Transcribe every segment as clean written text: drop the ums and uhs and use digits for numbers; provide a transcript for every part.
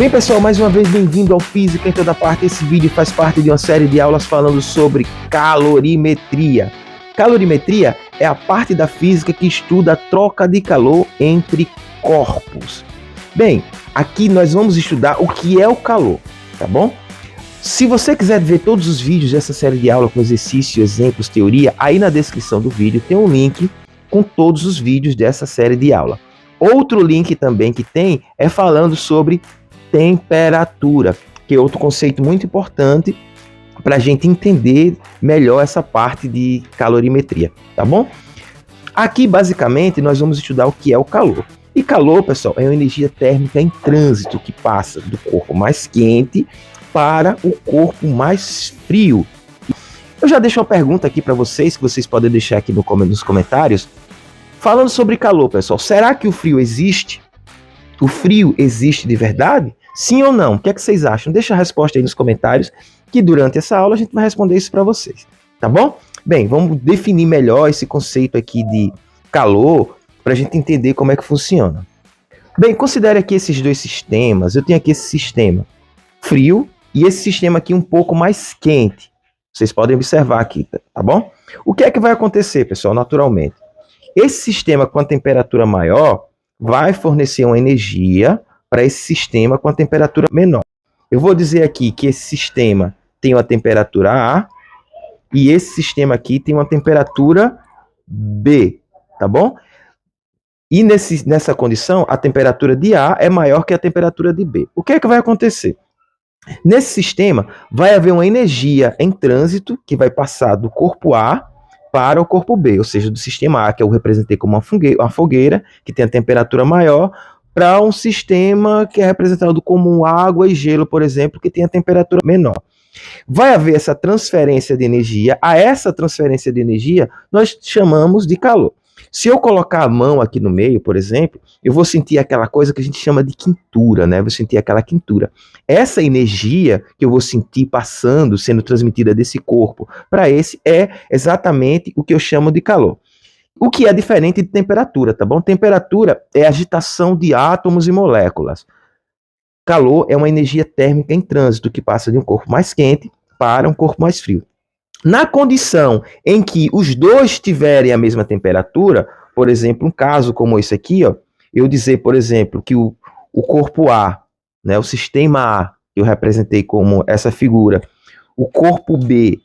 Bem, pessoal, mais uma vez bem-vindo ao Física em Toda Parte. Esse vídeo faz parte de uma série de aulas falando sobre calorimetria. Calorimetria é a parte da física que estuda a troca de calor entre corpos. Bem, aqui nós vamos estudar o que é o calor, tá bom? Se você quiser ver todos os vídeos dessa série de aula com exercícios, exemplos, teoria, aí na descrição do vídeo tem um link com todos os vídeos dessa série de aula. Outro link também que tem é falando sobre temperatura, que é outro conceito muito importante para a gente entender melhor essa parte de calorimetria, tá bom? Aqui, basicamente, nós vamos estudar o que é o calor. E calor, pessoal, é uma energia térmica em trânsito que passa do corpo mais quente para o corpo mais frio. Eu já deixo uma pergunta aqui para vocês, que vocês podem deixar aqui nos comentários, falando sobre calor, pessoal. Será que o frio existe? O frio existe de verdade? Sim ou não? O que é que vocês acham? Deixa a resposta aí nos comentários, que durante essa aula a gente vai responder isso para vocês, tá bom? Bem, vamos definir melhor esse conceito aqui de calor, para a gente entender como é que funciona. Bem, considere aqui esses dois sistemas. Eu tenho aqui esse sistema frio e esse sistema aqui um pouco mais quente. Vocês podem observar aqui, tá bom? O que é que vai acontecer, pessoal, naturalmente? Esse sistema com a temperatura maior vai fornecer uma energia para esse sistema com a temperatura menor. Eu vou dizer aqui que esse sistema tem uma temperatura A e esse sistema aqui tem uma temperatura B, tá bom? E nessa condição, a temperatura de A é maior que a temperatura de B. O que é que vai acontecer? Nesse sistema, vai haver uma energia em trânsito que vai passar do corpo A para o corpo B, ou seja, do sistema A, que eu representei como uma fogueira, que tem a temperatura maior, para um sistema que é representado como água e gelo, por exemplo, que tem a temperatura menor. Vai haver essa transferência de energia. A essa transferência de energia nós chamamos de calor. Se eu colocar a mão aqui no meio, por exemplo, eu vou sentir aquela coisa que a gente chama de quentura, né? Vou sentir aquela quentura. Essa energia que eu vou sentir passando, sendo transmitida desse corpo para esse, é exatamente o que eu chamo de calor. O que é diferente de temperatura, tá bom? Temperatura é agitação de átomos e moléculas. Calor é uma energia térmica em trânsito que passa de um corpo mais quente para um corpo mais frio. Na condição em que os dois tiverem a mesma temperatura, por exemplo, um caso como esse aqui, ó, eu dizer, por exemplo, que o corpo A, né, o sistema A, que eu representei como essa figura, o corpo B,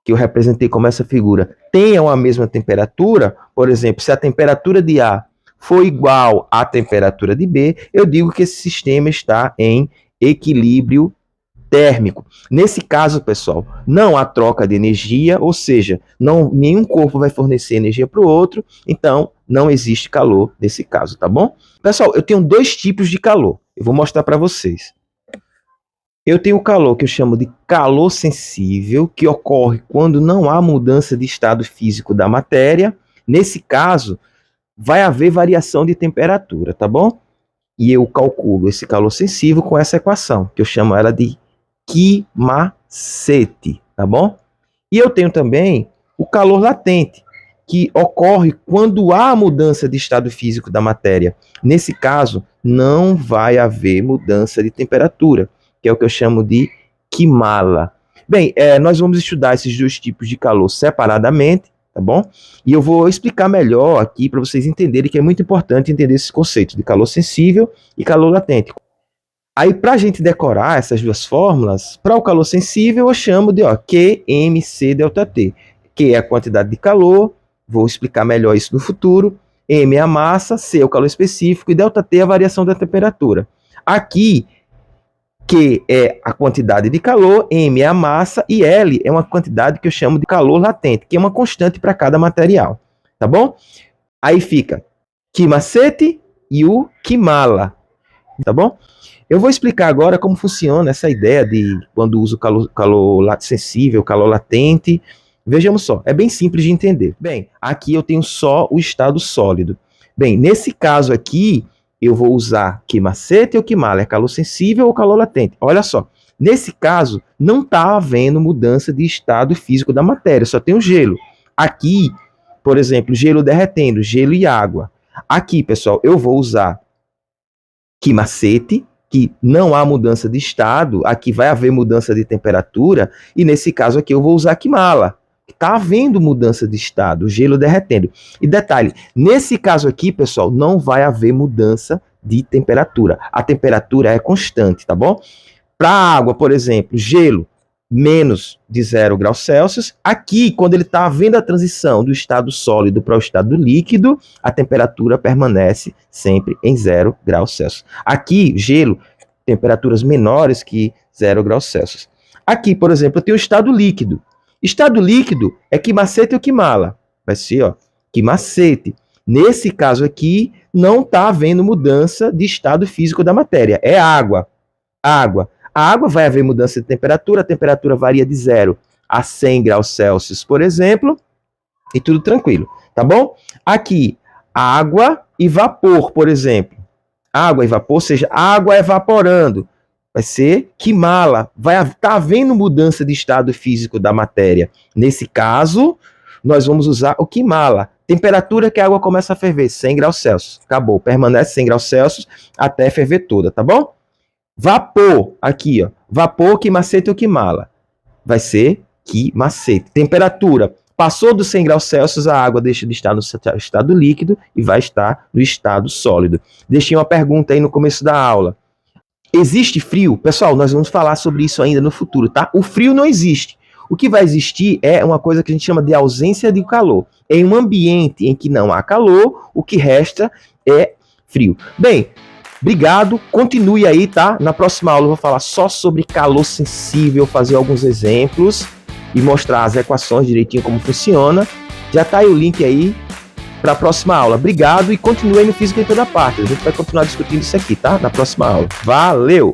que eu representei como essa figura, tenham a mesma temperatura, por exemplo, se a temperatura de A for igual à temperatura de B, eu digo que esse sistema está em equilíbrio térmico. Nesse caso, pessoal, não há troca de energia, ou seja, nenhum corpo vai fornecer energia para o outro, então não existe calor nesse caso, tá bom? Pessoal, eu tenho dois tipos de calor, eu vou mostrar para vocês. Eu tenho o calor que eu chamo de calor sensível, que ocorre quando não há mudança de estado físico da matéria. Nesse caso, vai haver variação de temperatura, tá bom? E eu calculo esse calor sensível com essa equação, que eu chamo ela de Kmacetti, tá bom? E eu tenho também o calor latente, que ocorre quando há mudança de estado físico da matéria. Nesse caso, não vai haver mudança de temperatura, que é o que eu chamo de Kimala. Bem, nós vamos estudar esses dois tipos de calor separadamente, tá bom? E eu vou explicar melhor aqui para vocês entenderem que é muito importante entender esses conceitos de calor sensível e calor latente. Aí, para a gente decorar essas duas fórmulas, para o calor sensível eu chamo de QMC ΔT, que é a quantidade de calor, vou explicar melhor isso no futuro, M é a massa, C é o calor específico e ΔT é a variação da temperatura. Aqui, Q é a quantidade de calor, M é a massa e L é uma quantidade que eu chamo de calor latente, que é uma constante para cada material, tá bom? Aí fica Kmacetti e o Kimala, tá bom? Eu vou explicar agora como funciona essa ideia de quando uso calor sensível, calor latente. Vejamos só, é bem simples de entender. Bem, aqui eu tenho só o estado sólido. Bem, nesse caso aqui, eu vou usar Kmacetti ou Kimala, é calor sensível ou calor latente. Olha só, nesse caso, não está havendo mudança de estado físico da matéria, só tem o gelo. Aqui, por exemplo, gelo derretendo, gelo e água. Aqui, pessoal, eu vou usar Kmacetti, que não há mudança de estado, aqui vai haver mudança de temperatura, e nesse caso aqui eu vou usar Kimala. Está havendo mudança de estado, o gelo derretendo. E detalhe, nesse caso aqui, pessoal, não vai haver mudança de temperatura. A temperatura é constante, tá bom? Para a água, por exemplo, gelo, menos de 0 graus Celsius. Aqui, quando ele está havendo a transição do estado sólido para o estado líquido, a temperatura permanece sempre em 0 graus Celsius. Aqui, gelo, temperaturas menores que 0 graus Celsius. Aqui, por exemplo, eu tenho o estado líquido. Estado líquido é Kimacete ou Kimala. Vai ser, ó, Kimacete. Nesse caso aqui, não está havendo mudança de estado físico da matéria. É água. Água. A água vai haver mudança de temperatura, a temperatura varia de 0 a 100 graus Celsius, por exemplo, e tudo tranquilo, tá bom? Aqui, água e vapor, por exemplo. Água e vapor, ou seja, água evaporando. Vai ser Kimala. Vai estar havendo mudança de estado físico da matéria. Nesse caso, nós vamos usar o Kimala. Temperatura que a água começa a ferver, 100 graus Celsius. Acabou, permanece 100 graus Celsius até ferver toda, tá bom? Vapor, aqui, ó. Vapor, Kimacete ou Kimala. Vai ser Kimacete. Temperatura. Passou dos 100 graus Celsius, a água deixa de estar no estado líquido e vai estar no estado sólido. Deixei uma pergunta aí no começo da aula. Existe frio? Pessoal, nós vamos falar sobre isso ainda no futuro, tá? O frio não existe. O que vai existir é uma coisa que a gente chama de ausência de calor. Em um ambiente em que não há calor, o que resta é frio. Bem, obrigado, continue aí, tá? Na próxima aula eu vou falar só sobre calor sensível, fazer alguns exemplos e mostrar as equações direitinho como funciona. Já tá aí o link aí para a próxima aula. Obrigado e continue aí no Física em Toda Parte. A gente vai continuar discutindo isso aqui, tá? Na próxima aula. Valeu!